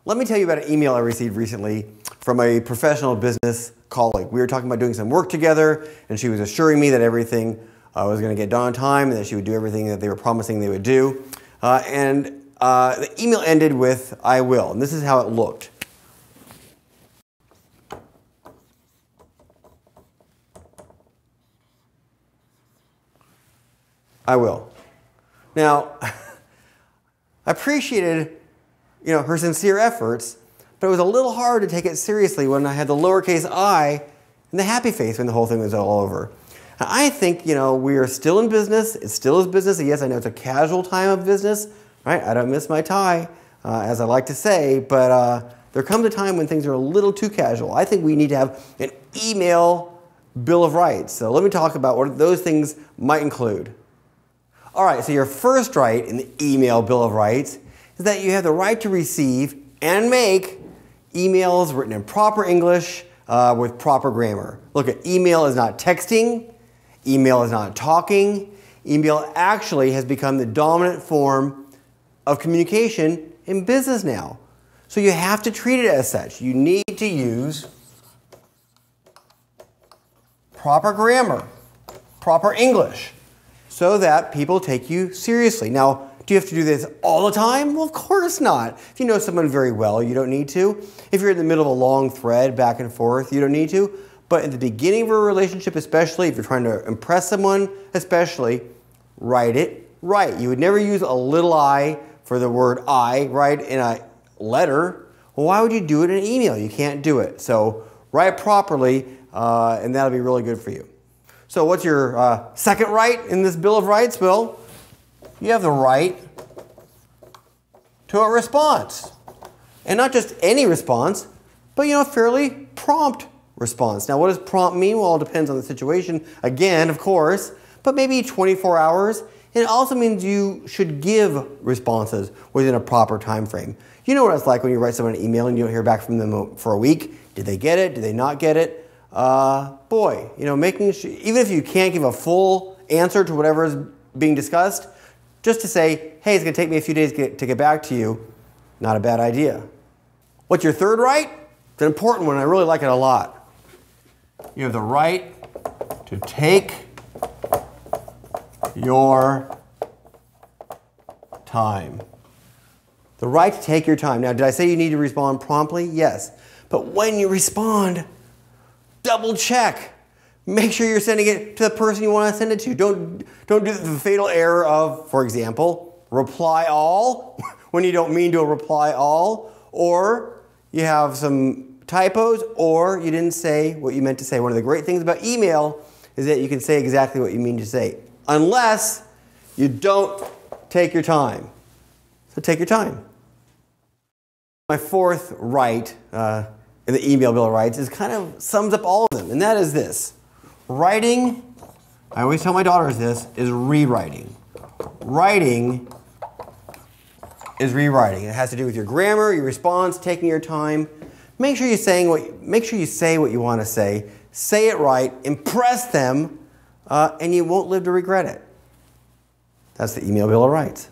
Let me tell you about an email I received recently from a professional business colleague. We were talking about doing some work together, and she was assuring me that everything was going to get done on time and that she would do everything that they were promising they would do. The email ended with, "I will," and this is how it looked. I will. Now, I appreciated her sincere efforts, but it was a little hard to take it seriously when I had the lowercase I and the happy face when the whole thing was all over. Now, I think, we are still in business. It still is business. And yes, I know it's a casual time of business, right? I don't miss my tie, as I like to say, but there comes a time when things are a little too casual. I think we need to have an email Bill of Rights. So let me talk about what those things might include. All right, so your first right in the email Bill of Rights is that you have the right to receive and make emails written in proper English with proper grammar. Look, email is not texting. Email is not talking. Email actually has become the dominant form of communication in business now. So you have to treat it as such. You need to use proper grammar, proper English, so that people take you seriously. Now, do you have to do this all the time? Well, of course not. If you know someone very well, you don't need to. If you're in the middle of a long thread back and forth, you don't need to. But at the beginning of a relationship, especially if you're trying to impress someone, especially, write it right. You would never use a little I for the word I, right, in a letter. Well, why would you do it in an email? You can't do it. So write properly, and that'll be really good for you. So what's your second right in this Bill of Rights? Well, you have the right to a response. And not just any response, but a fairly prompt response. Now, what does prompt mean? Well, it depends on the situation, again, of course, but maybe 24 hours. It also means you should give responses within a proper time frame. You know what it's like when you write someone an email and you don't hear back from them for a week. Did they get it? Did they not get it? Boy, making sure, even if you can't give a full answer to whatever is being discussed, just to say, hey, it's going to take me a few days to get back to you, not a bad idea. What's your third right? It's an important one. I really like it a lot. You have the right to take your time. The right to take your time. Now, did I say you need to respond promptly? Yes. But when you respond, double check. Make sure you're sending it to the person you want to send it to. Don't do the fatal error of, for example, reply all when you don't mean to reply all, or you have some typos, or you didn't say what you meant to say. One of the great things about email is that you can say exactly what you mean to say, unless you don't take your time. So take your time. My fourth right in the email Bill of Rights is kind of sums up all of them, and that is this. Writing, I always tell my daughters this, is rewriting. Writing is rewriting. It has to do with your grammar, your response, taking your time. Make sure you say what you want to say it right, impress them, and you won't live to regret it. That's the email Bill of Rights.